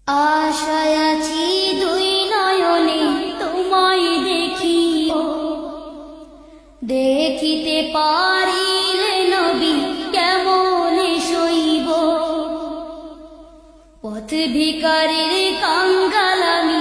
আশায় আছি দুই নয়নে তোমায় দেখিব, দেখিতে পারিলে নবী কেমনে সইব। পথ ভিখারির কাঙ্গাল আমি